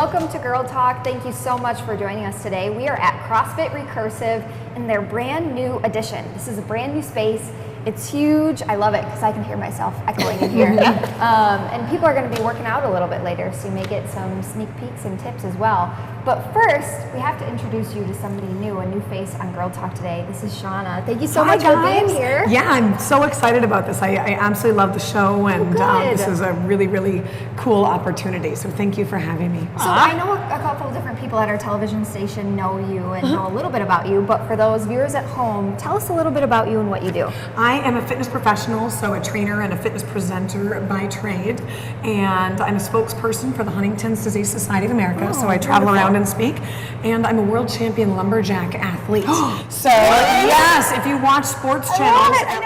welcome to Girl Talk. Thank you so much for joining us today. We are at CrossFit Recursive in their brand new addition. This is a brand new space. It's huge. I love it because I can hear myself echoing in here. And people are going to be working out a little bit later, so you may get some sneak peeks and tips as well. But first, we have to introduce you to somebody new, a new face on Girl Talk today. This is Shauna. Thank you so much for being here. Yeah, I'm so excited about this. I absolutely love the show, and this is a really, really cool opportunity. So thank you for having me. So I know a couple of different people at our television station know you and know a little bit about you, but for those viewers at home, tell us a little bit about you and what you do. I am a fitness professional, so a trainer and a fitness presenter by trade, and I'm a spokesperson for the Huntington's Disease Society of America, so I travel around and speak, and I'm a world champion lumberjack athlete. So yes, if you watch sports channels at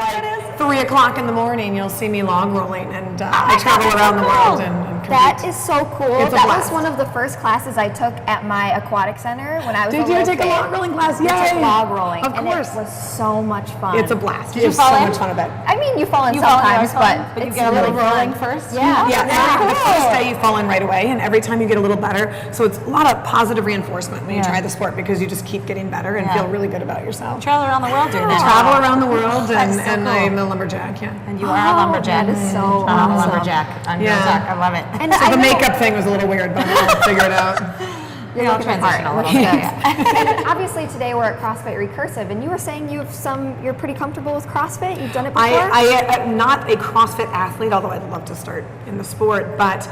like 3 o'clock in the morning, you'll see me log rolling, and I travel around the world and compete. That is so cool. It's a that blast. was one of the first classes I took at my aquatic center when I was Did you take a log rolling class? We Yay! took log rolling. Of course. And it was so much fun. It's a blast. Did you It's fall so in? much fun about it. I mean, you fall in You fall in sometimes, but you it's get a really little rolling fun. first? Yeah. The first day you fall in right away, and every time you get a little better. So it's a lot of positive reinforcement when you try the sport, because you just keep getting better and feel really good about yourself. Travel around the world doing that. Travel around the world, and, so cool. I'm a lumberjack, And you are a lumberjack. That is so I'm a awesome. lumberjack. I'm a lumberjack. I love it. And So I the know- makeup thing was a little weird, but I'll figure it out. You're all transition a little bit. And obviously today we're at CrossFit Recursive, and you were saying you're pretty comfortable with CrossFit. You've done it before. I'm not a CrossFit athlete, although I'd love to start in the sport. But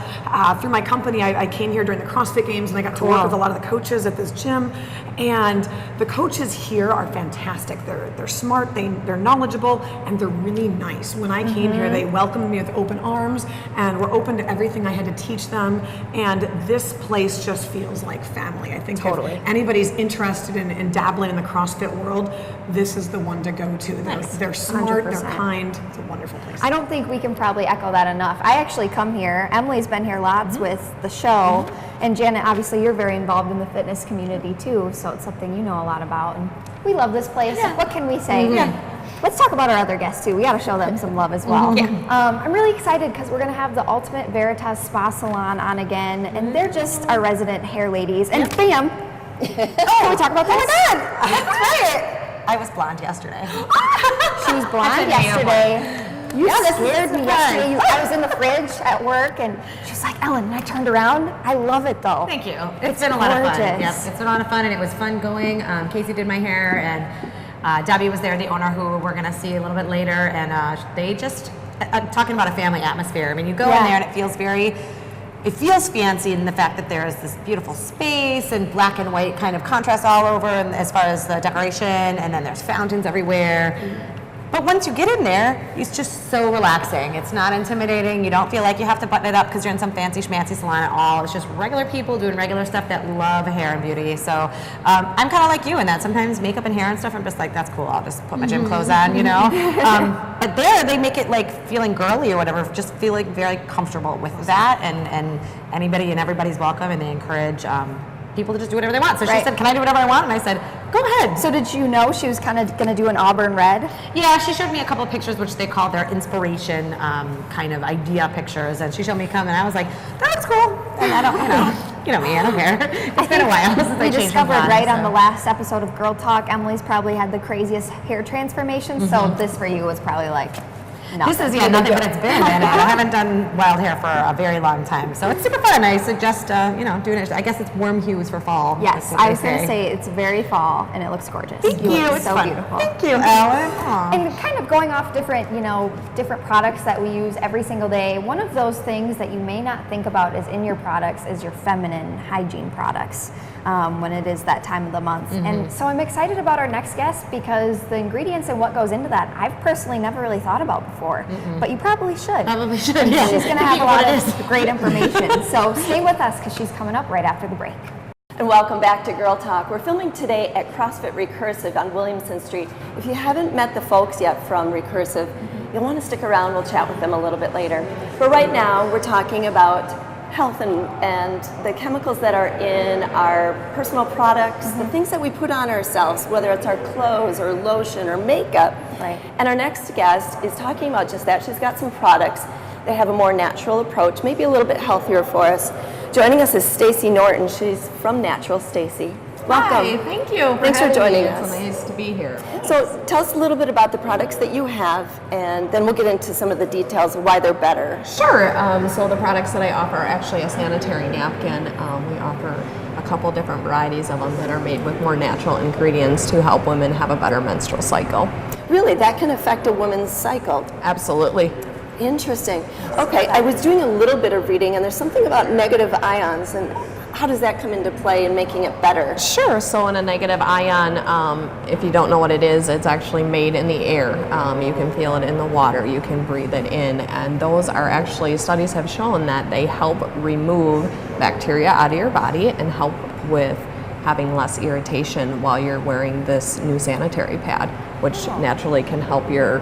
through my company, I came here during the CrossFit Games, and I got to work with a lot of the coaches at this gym. And the coaches here are fantastic. They're smart, they're knowledgeable, and they're really nice. When I came here, they welcomed me with open arms and were open to everything I had to teach them. And this place just feels like family. I think if anybody's interested in dabbling in the CrossFit world, this is the one to go to. They're smart, 100%. they're kind. It's a wonderful place. I don't think we can probably echo that enough. I actually come here. Emily's been here lots with the show, and Janet, obviously you're very involved in the fitness community too, so it's something you know a lot about. And we love this place. What can we say? Let's talk about our other guests too. We got to show them some love as well. I'm really excited because we're going to have the Ultimate Veritas Spa Salon on again, and they're just our resident hair ladies. And bam! Can we talk about that? Oh my God! That's right. I was blonde yesterday. She was blonde yesterday. You scared me yesterday. I was in the fridge at work, and she was like, "Ellen," and I turned around. I love it though. Thank you. It's been a lot of fun. gorgeous. Yep, it's been a lot of fun, and it was fun going. Casey did my hair, and Debbie was there, the owner, who we're going to see a little bit later, and they just talking about a family atmosphere. I mean, you go in there, and it feels fancy in the fact that there is this beautiful space and black and white kind of contrast all over, and as far as the decoration, and then there's fountains everywhere. But once you get in there, it's just so relaxing. It's not intimidating. You don't feel like you have to button it up because you're in some fancy schmancy salon at all. It's just regular people doing regular stuff that love hair and beauty. So I'm kind of like you in that sometimes makeup and hair and stuff, I'm just like, that's cool. I'll just put my gym clothes on, you know? But there, they make it like feeling girly or whatever, just feeling very comfortable with that. And anybody and everybody's welcome, and they encourage people to just do whatever they want. So she said, "Can I do whatever I want?" And I said, "Go ahead." So did you know she was kind of going to do an auburn red? Yeah, she showed me a couple of pictures, which they call their inspiration kind of idea pictures, and she showed me some, and I was like, "That looks cool." And I don't, you know me, I don't care. It's been a while since I We changed discovered my blonde, on the last episode of Girl Talk, Emily's probably had the craziest hair transformation. So this for you was probably like nothing. This is nothing, but it's been, and I haven't done wild hair for a very long time, so it's super fun. I suggest doing it. I guess it's warm hues for fall. Yes, I was going to say it's very fall, and it looks gorgeous. Thank you. Look It's so fun. beautiful. Thank you, Ellen. Aw. And kind of going off different products that we use every single day, one of those things that you may not think about is in your products is your feminine hygiene products when it is that time of the month. And so I'm excited about our next guest because the ingredients and what goes into that, I've personally never really thought about before, but you probably should. Probably should, yeah. She's going to have a lot of great information. So stay with us because she's coming up right after the break. And welcome back to Girl Talk. We're filming today at CrossFit Recursive on Williamson Street. If you haven't met the folks yet from Recursive, you'll want to stick around. We'll chat with them a little bit later. But right now, we're talking about health and the chemicals that are in our personal products, the things that we put on ourselves, whether it's our clothes or lotion or makeup. Right. And our next guest is talking about just that. She's got some products that have a more natural approach, maybe a little bit healthier for us. Joining us is Stacy Norton. She's from Natural Stacy. Welcome. Hi, thank you. Thanks for having joining me. us. It's nice to be here. So tell us a little bit about the products that you have, and then we'll get into some of the details of why they're better. Sure. So the products that I offer are actually a sanitary napkin. We offer a couple different varieties of them that are made with more natural ingredients to help women have a better menstrual cycle. Really, that can affect a woman's cycle. Absolutely. Interesting. Okay, I was doing a little bit of reading, and there's something about negative ions, and how does that come into play in making it better? Sure. So in a negative ion, if you don't know what it is, it's actually made in the air. You can feel it in the water. You can breathe it in. And those are actually, studies have shown that they help remove bacteria out of your body and help with having less irritation while you're wearing this new sanitary pad, which naturally can help your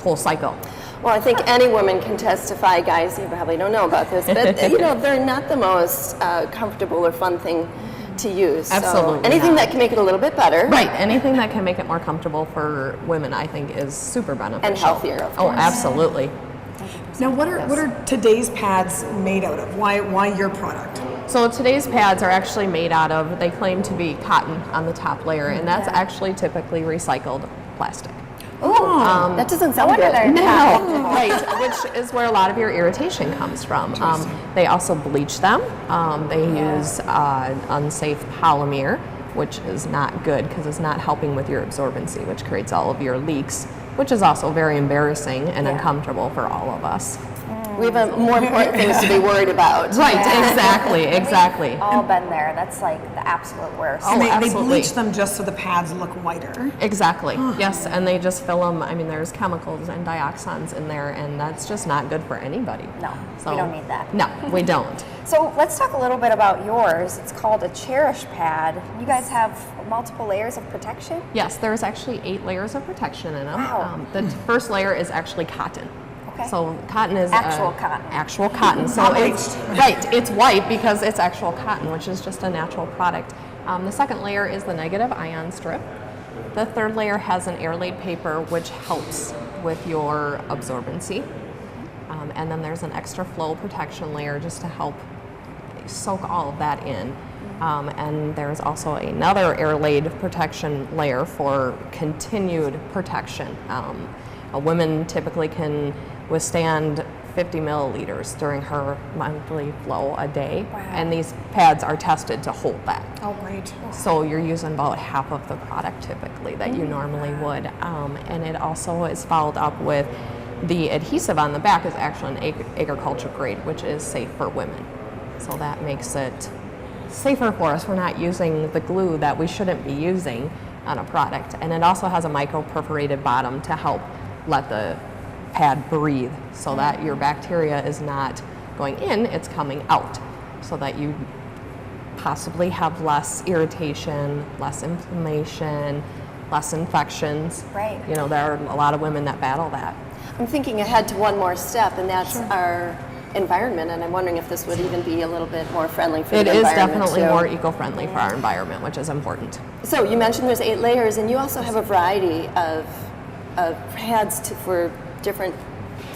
whole cycle. Well, I think any woman can testify, guys, you probably don't know about this, but they're not the most comfortable or fun thing to use. Absolutely So anything not. that can make it a little bit better. Right. Anything that can make it more comfortable for women, I think, is super beneficial. And healthier, of Oh, course. absolutely. Now, what are today's pads made out of? Why your product? So today's pads are actually made out of, they claim to be cotton on the top layer, and that's actually typically recycled plastic. Ooh, that doesn't sound wonder good. they're- No, right, which is where a lot of your irritation comes from. They also bleach them. They use unsafe polymer, which is not good because it's not helping with your absorbency, which creates all of your leaks, which is also very embarrassing and uncomfortable for all of us. We have more important things to be worried about. Right, exactly. All been there. That's like the absolute worst. Oh, And they absolutely. bleach them just so the pads look whiter. Exactly. Yes, and they just fill them. I mean, there's chemicals and dioxins in there, and that's just not good for anybody. No, we don't need that. No, we don't. So let's talk a little bit about yours. It's called a Cherish Pad. You guys have multiple layers of protection? Yes, there's actually 8 layers of protection in them. Wow. The first layer is actually cotton. Okay. So cotton is Actual cotton. Actual cotton. So Not it's right. It's white because it's actual cotton, which is just a natural product. The second layer is the negative ion strip. The third layer has an air-laid paper, which helps with your absorbency. And then there's an extra flow protection layer just to help soak all of that in. And there's also another air-laid protection layer for continued protection. A woman typically can withstand 50 milliliters during her monthly flow a day, and these pads are tested to hold that. Oh, great. So you're using about half of the product typically that you normally would. And it also is followed up with the adhesive on the back is actually an agriculture grade, which is safe for women. So that makes it safer for us. We're not using the glue that we shouldn't be using on a product. And it also has a micro perforated bottom to help let the pad breathe so that your bacteria is not going in, it's coming out, so that you possibly have less irritation, less inflammation, less infections. Right. You know, there are a lot of women that battle that. I'm thinking ahead to one more step, and that's our environment, and I'm wondering if this would even be a little bit more friendly for It the is environment definitely too. more eco-friendly for our environment, which is important. So you mentioned there's 8 layers, and you also have a variety of pads for different,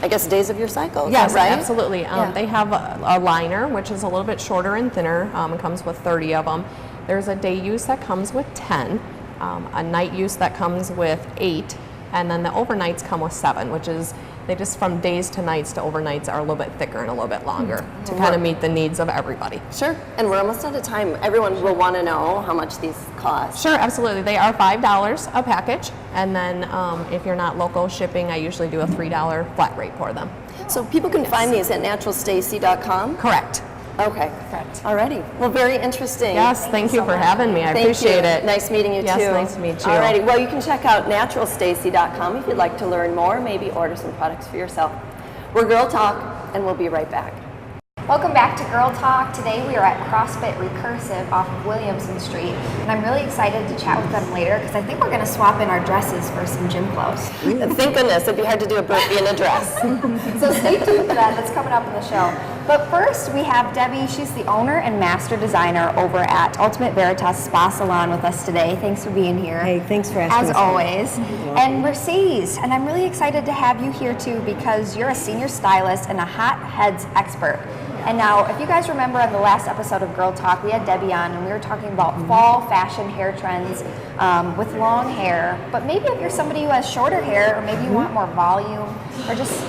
I guess, days of your cycle. Is Yes, that right? absolutely. Yeah. They have a liner, which is a little bit shorter and thinner. It comes with 30 of them. There's a day use that comes with 10, a night use that comes with 8, and then the overnights come with 7, which is, they just from days to nights to overnights are a little bit thicker and a little bit longer to kind of meet the needs of everybody. Sure, and we're almost out of time. Everyone will want to know how much these cost. Sure, absolutely. They are $5 a package, and then if you're not local shipping, I usually do a $3 flat rate for them. So people can find these at naturalstacy.com? Correct. Okay. Correct. Alrighty. Well, very interesting. Yes, thank you for having me. I Thank appreciate you. it. Nice meeting you Yes, too. nice to meet you. Alrighty. Well, you can check out naturalstacy.com if you'd like to learn more, maybe order some products for yourself. We're Girl Talk, and we'll be right back. Welcome back to Girl Talk. Today we are at CrossFit Recursive off of Williamson Street, and I'm really excited to chat with them later because I think we're going to swap in our dresses for some gym clothes. Thank goodness, it'd be hard to do a burpee in a dress. So stay tuned for that. That's coming up in the show. But first, we have Debbie. She's the owner and master designer over at Ultimate Veritas Spa Salon with us today. Thanks for being here. Hey, thanks for asking As us. always. And Mercedes, and I'm really excited to have you here too because you're a senior stylist and a hot heads expert. And now, if you guys remember on the last episode of Girl Talk, we had Debbie on and we were talking about fall fashion hair trends with long hair. But maybe if you're somebody who has shorter hair, or maybe you want more volume or just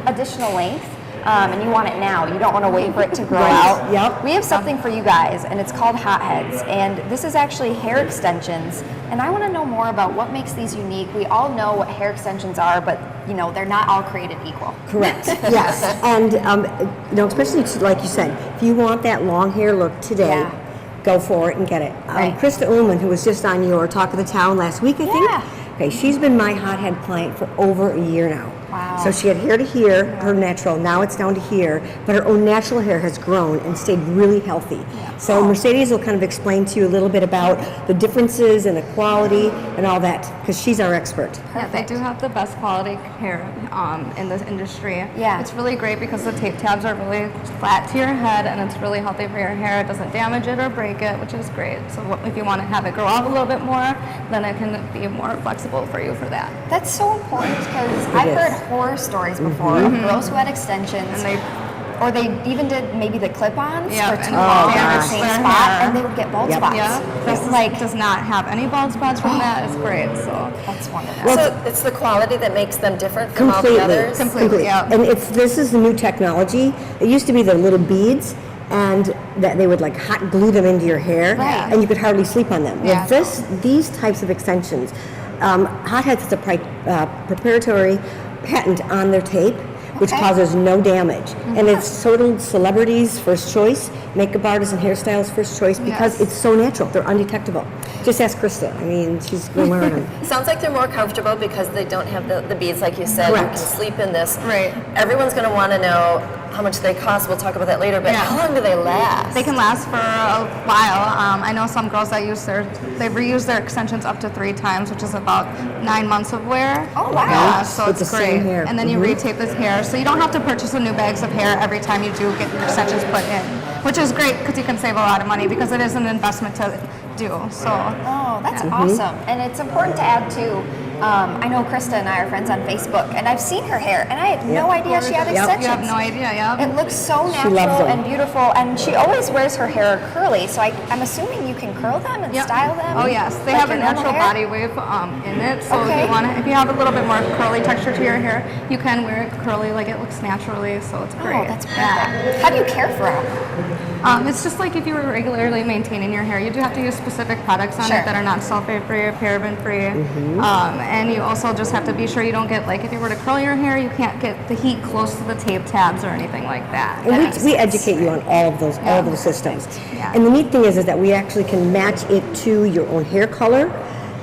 additional length, and you want it now, you don't want to wait for it to grow out. Yep. We have something for you guys, and it's called hotheads, and this is actually hair extensions. And I want to know more about what makes these unique. We all know what hair extensions are, but you know they're not all created equal. Correct. Yes, and you know, especially like you said, if you want that long hair look today, go for it and get it. Right. Krista Ullman, who was just on your Talk of the Town last week, I think. Yeah. Okay, she's been my hothead client for over a year now. Wow. So she had hair to here, her natural, now it's down to here, but her own natural hair has grown and stayed really healthy. So Mercedes will kind of explain to you a little bit about the differences and the quality and all that, because she's our expert. Yeah, they do have the best quality hair in this industry. Yeah. It's really great because the tape tabs are really flat to your head and it's really healthy for your hair. It doesn't damage it or break it, which is great. So if you want to have it grow out a little bit more, then it can be more flexible for you for that. That's so important because I've heard horror stories before of girls who had extensions, or they even did maybe the clip-ons for too long in the same Their spot, hair. and they would get bald spots. Yeah, this does not have any bald spots from that. It's great. So That's wonderful. So it's the quality that makes them different from all the Completely. others? Completely, yeah. And this is the new technology. It used to be the little beads, and that they would like hot glue them into your hair, Right. and you could hardly sleep on them. Yeah. With these types of extensions, Hotheads has a proprietary patent on their tape, which causes no damage. And it's sort of celebrities' first choice, makeup artists and hairstylists' first choice, because it's so natural. They're undetectable. Just ask Krista. I mean, she's going to wear them. Sounds like they're more comfortable because they don't have the beads, like you said. You Correct. can sleep in this. Right. Everyone's going to want to know how much they cost. We'll talk about that later. But how long do they last? they can last for a while. I know some girls that they've reused their extensions up to 3 times, which is about 9 months of wear. Oh, wow. Yeah, so With it's the same great. hair. And then you retape this hair, so you don't have to purchase a new bags of hair every time you do get your extensions put in, which is great because you can save a lot of money because it is an investment to do. So. Oh, that's awesome. And it's important to add too, I know Krista and I are friends on Facebook, and I've seen her hair, and I had no idea she had extensions. You have no idea, yeah. It looks so loves natural them. and beautiful, and she always wears her hair curly, so I'm assuming you can curl them and style them. Oh yes, they like have a your normal natural hair? body wave in it. So Okay. if you have a little bit more curly texture to your hair, you can wear it curly, like it looks naturally. So it's great. Oh, that's perfect. How do you care for them? It's just like if you were regularly maintaining your hair, you do have to use specific products on Sure. it that are not sulfate-free or paraben-free. And you also just have to be sure you don't get, like, if you were to curl your hair, you can't get the heat close to the tape tabs or anything like that. And we educate you on all of those systems. Yeah. And the neat thing is that we actually can match it to your own hair color,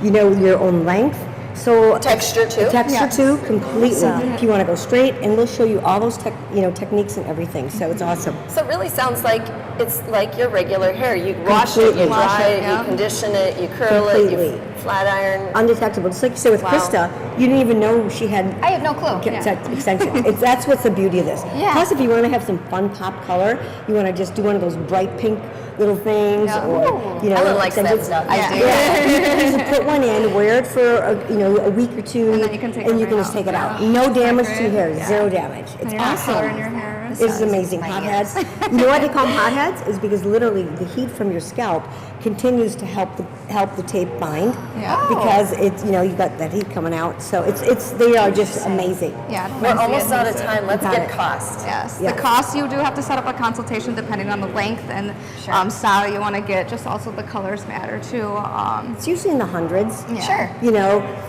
your own length. So Texture too? Texture too, completely. If you want to go straight, and we'll show you all those techniques and everything. So it's awesome. So it really sounds like it's like your regular hair. You wash it, you Completely. dry Wash it, it, yeah. you condition it, you curl it, you Completely. flat iron. Undetectable. Just like you said with Krista, you didn't even know she had I have no clue. extensions. That's what's the beauty of this. Yeah. Plus, if you want to have some fun pop color, you want to just do one of those bright pink little things, or Ellen likes that extensions. stuff. I do. Yeah, you just put one in, wear it for a week or two, And then you can take and you it can right just out. take it out. Yeah. No damage to great? your hair, zero damage. It's And you're not awesome. coloring your hair. It's amazing. Hotheads. You know why they call them hotheads? Is because literally the heat from your scalp continues to help the tape bind. Yeah. Because it's you've got that heat coming out. So they are just amazing. Yeah. We're almost out of time. Let's Got get it. cost. Yes, Yeah. the cost, you do have to set up a consultation depending on the length and style you want to get. Just also the colors matter too. It's usually in the hundreds. Sure.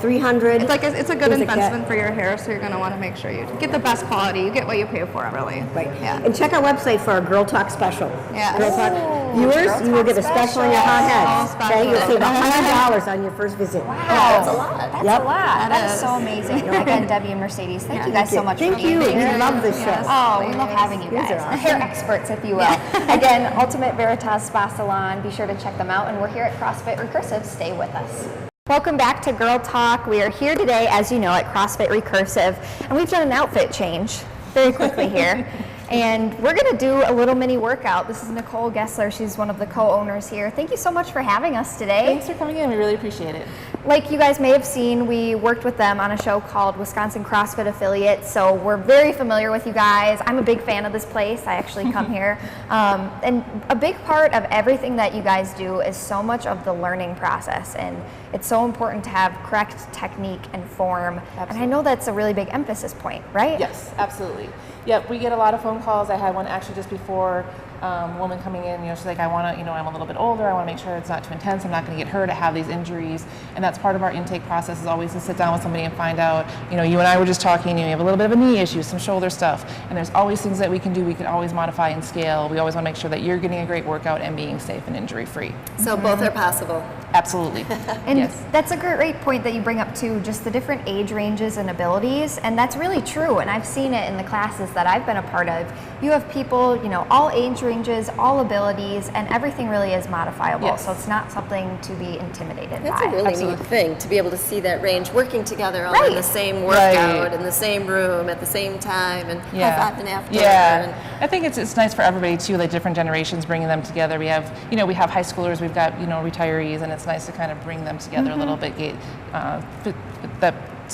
300. It's a good things like that. investment for your hair, so you're going to want to make sure you get the best quality. You get what you pay for, really. Right. Yeah. And check our website for our Girl Talk special. Yes. Girl Talk Ooh, viewers, Girl you will Talk get a special on your Oh, hotheads. special. Okay, you'll save $100 on your first visit. Wow. That's a lot. That's Yep. a lot. That is is. so amazing. Again, Debbie and Mercedes, thank you guys so much Thank for you. being We here. love this show. Yes. Oh, we love having you These guys. are awesome. Hair experts, if you will. Again, Ultimate Veritas Spa Salon. Be sure to check them out. And we're here at CrossFit Recursive. Stay with us. Welcome back to Girl Talk. We are here today, as you know, at CrossFit Recursive. And we've done an outfit change very quickly here. And we're going to do a little mini workout. This is Nicole Gessler. She's one of the co-owners here. Thank you so much for having us today. Thanks for coming in. We really appreciate it. like you guys may have seen, we worked with them on a show called Wisconsin CrossFit Affiliate, so we're very familiar with you guys. I'm a big fan of this place. I actually come here. And a big part of everything that you guys do is so much of the learning process, and it's so important to have correct technique and form. And I know that's a really big emphasis point, right? Yes, absolutely. Yep, we get a lot of phone calls. I had one actually just before, a woman coming in, she's like, I want to, I'm a little bit older, I want to make sure it's not too intense, I'm not going to get hurt, I have these injuries. And that's part of our intake process, is always to sit down with somebody and find out, you and I were just talking, you have a little bit of a knee issue, some shoulder stuff, and there's always things that we can do. We can always modify and scale. We always want to make sure that you're getting a great workout and being safe and injury free. So both are possible. Absolutely. And yes. that's a great point that you bring up too, just the different age ranges and abilities, and that's really true, and I've seen it in the classes that I've been a part of. You have people, all age ranges, all abilities, and everything really is modifiable, Yes. so it's not something to be intimidated That's by. a really Absolutely. neat thing, to be able to see that range working together all Right. in the same workout, Right. in the same room, at the same time, and Yeah. high-five and after. Yeah, And I think it's nice for everybody too, like different generations, bringing them together. We have, we have high schoolers, we've got, retirees, and it's nice to kind of bring them together a little bit,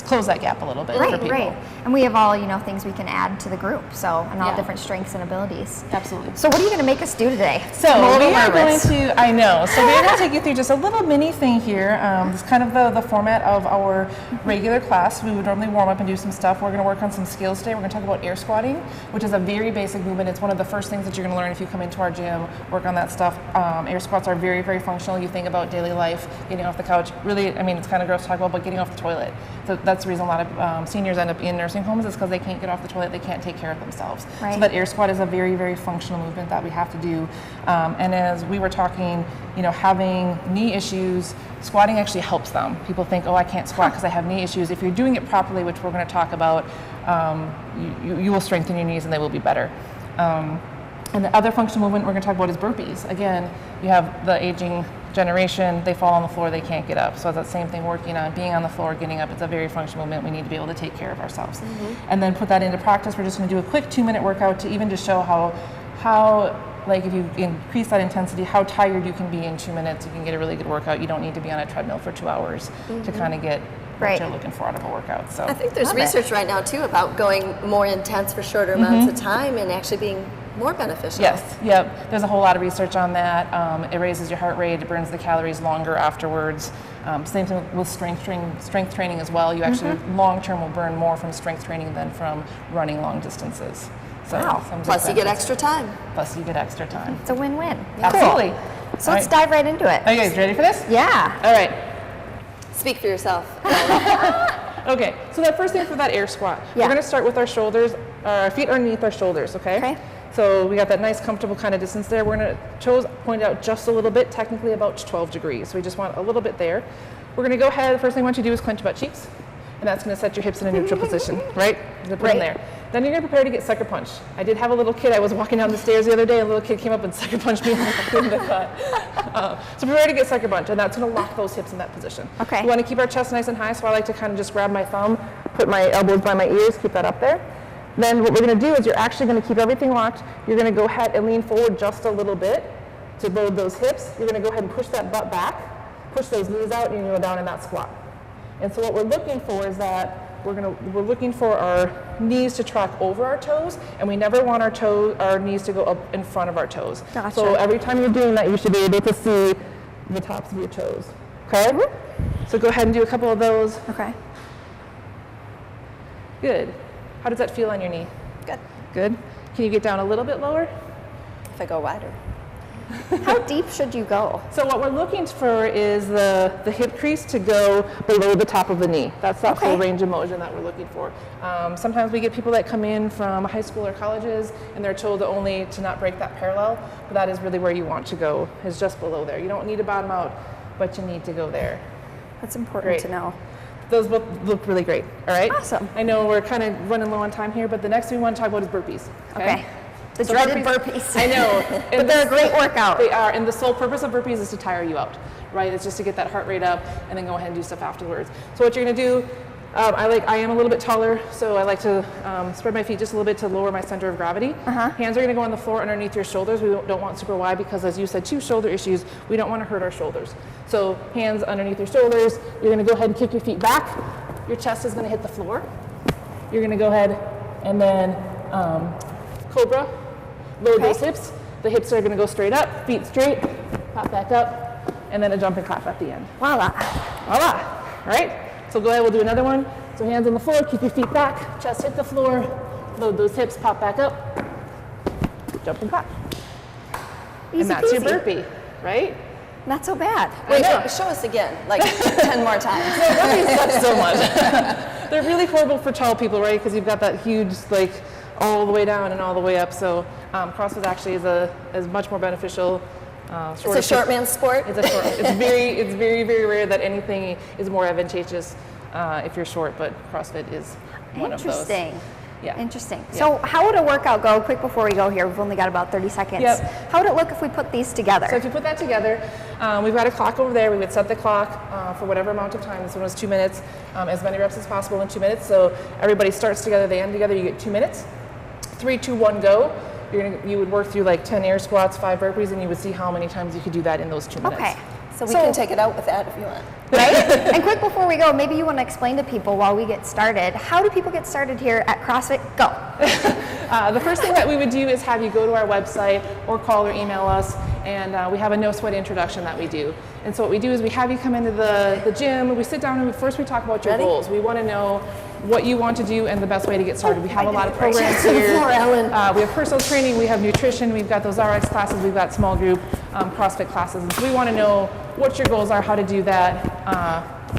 close that gap a little bit for Right, people. right. And we have all, things we can add to the group, so, and all Yeah. different strengths and abilities. Absolutely. So what are you going to make us do today? So I'm a little we are going nervous. to, I know, so we're going to take you through just a little mini thing here. This is kind of the format of our regular class. We would normally warm up and do some stuff. We're going to work on some skills today. We're going to talk about air squatting, which is a very basic movement. It's one of the first things that you're going to learn if you come into our gym, work on that stuff. Air squats are very, very functional. You think about daily life, getting off the couch. Really, it's kind of gross to talk about, but getting off the toilet. So that's the reason a lot of seniors end up in nursing homes, is because they can't get off the toilet, they can't take care of themselves. Right. So that air squat is a very, very functional movement that we have to do. And as we were talking, having knee issues, squatting actually helps them. People think, oh, I can't squat because I have knee issues. If you're doing it properly, which we're going to talk about, you will strengthen your knees and they will be better. And the other functional movement we're going to talk about is burpees. Again, you have the aging generation, they fall on the floor, they can't get up. So it's that same thing, working on being on the floor, getting up. It's a very functional movement. We need to be able to take care of ourselves. And then put that into practice. We're just going to do a quick 2-minute workout to even just show how like if you increase that intensity, how tired you can be in 2 minutes. You can get a really good workout. You don't need to be on a treadmill for 2 hours to kind of get what Right. you're looking for out of a workout. So I think there's Love it. research right now, too, about going more intense for shorter amounts of time and actually being more beneficial. yes, yep. There's a whole lot of research on that. It raises your heart rate. It burns the calories longer afterwards. Same thing with strength training as well. You actually long term will burn more from strength training than from running long distances. So Wow. some big Plus, you get benefits. extra time. Plus you get extra time. It's a win-win. Absolutely. Cool. So All let's right. dive right into it. Are you guys ready for this? Yeah. All right. Speak for yourself. Okay, so that first thing for that air squat, Yeah. we're going to start with our shoulders, our feet underneath our shoulders, okay? Okay. So we got that nice comfortable kind of distance there. We're going to toes point out just a little bit, technically about 12 degrees. So we just want a little bit there. We're going to go ahead, the first thing I want you to do is clench your butt cheeks. And that's going to set your hips in a neutral position, right? You're gonna put them there. Then you're going to prepare to get sucker punched. I did have a little kid, I was walking down the stairs the other day, and a little kid came up and sucker punched me in the butt. So prepare to get sucker punched, and that's going to lock those hips in that position. Okay. We want to keep our chest nice and high, so I like to kind of just grab my thumb, put my elbows by my ears, keep that up there. Then what we're going to do is you're actually going to keep everything locked. You're going to go ahead and lean forward just a little bit to load those hips. You're going to go ahead and push that butt back, push those knees out, and you're going to go down in that squat. And so what we're looking for is that we're looking for our knees to track over our toes, and we never want our knees to go up in front of our toes. Gotcha. So every time you're doing that, you should be able to see the tops of your toes. Okay? So go ahead and do a couple of those. Okay. Good. How does that feel on your knee? Good. Good. Can you get down a little bit lower? If I go wider. How deep should you go? So what we're looking for is the hip crease to go below the top of the knee. That's that full Okay. range of motion that we're looking for. Sometimes we get people that come in from high school or colleges and they're told only to not break that parallel, but that is really where you want to go, is just below there. You don't need to bottom out, but you need to go there. That's important Great. to know. Those both look really great, all right? Awesome. I know we're kind of running low on time here, but the next thing we want to talk about is burpees. Okay. The So dreaded burpees. I know. But they're a great workout. They are, and the sole purpose of burpees is to tire you out, right? It's just to get that heart rate up and then go ahead and do stuff afterwards. So what you're gonna do, I am a little bit taller, so I like to spread my feet just a little bit to lower my center of gravity. Hands are going to go on the floor underneath your shoulders. We don't want super wide because, as you said, 2 shoulder issues. We don't want to hurt our shoulders. So hands underneath your shoulders. You're going to go ahead and kick your feet back. Your chest is going to hit the floor. You're going to go ahead and then cobra. Lower those hips. The hips are going to go straight up, feet straight, pop back up, and then a jumping clap at the end. Voila. Voila. All right. So go ahead, we'll do another one. So hands on the floor, keep your feet back, chest hit the floor, load those hips, pop back up, jump and clap. Easy And that's your peasy. burpee, right? Not so bad. Wait, show us again, like 10 more times. Burpees suck so much. They're really horrible for tall people, right? Because you've got that huge, like, all the way down and all the way up. So CrossFit actually is much more beneficial. It's a short man's sport. It's very, very rare that anything is more advantageous if you're short, but CrossFit is one of those. Interesting. Yeah. Interesting. Yeah. So how would a workout go? Quick before we go here, we've only got about 30 seconds. Yep. How would it look if we put these together? So if you put that together, we've got a clock over there. We would set the clock for whatever amount of time. This one was 2 minutes, as many reps as possible in 2 minutes. So everybody starts together, they end together. You get 2 minutes. 3, 2, 1, go. You would work through like 10 air squats, 5 burpees, and you would see how many times you could do that in those 2 minutes. Okay. So we can take it out with that if you want. Right? And quick before we go, maybe you want to explain to people while we get started, how do people get started here at CrossFit? Go. The first thing that we would do is have you go to our website or call or email us, and we have a no sweat introduction that we do. And so what we do is we have you come into the gym, we sit down and first we talk about your goals. We want to know what you want to do and the best way to get started. We have a lot of programs here. We have personal training, we have nutrition, we've got those RX classes, we've got small group CrossFit classes. And so we want to know what your goals are, how to do that.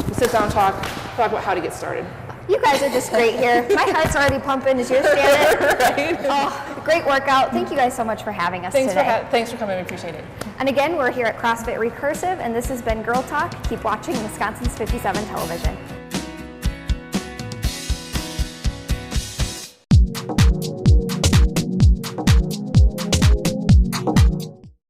We sit down, talk about how to get started. You guys are just great here. My heart's already pumping as you're standing. Right? Oh, great workout. Thank you guys so much for having us today. Thanks for coming, we appreciate it. And again, we're here at CrossFit Recursive, and this has been Girl Talk. Keep watching Wisconsin's 57 television.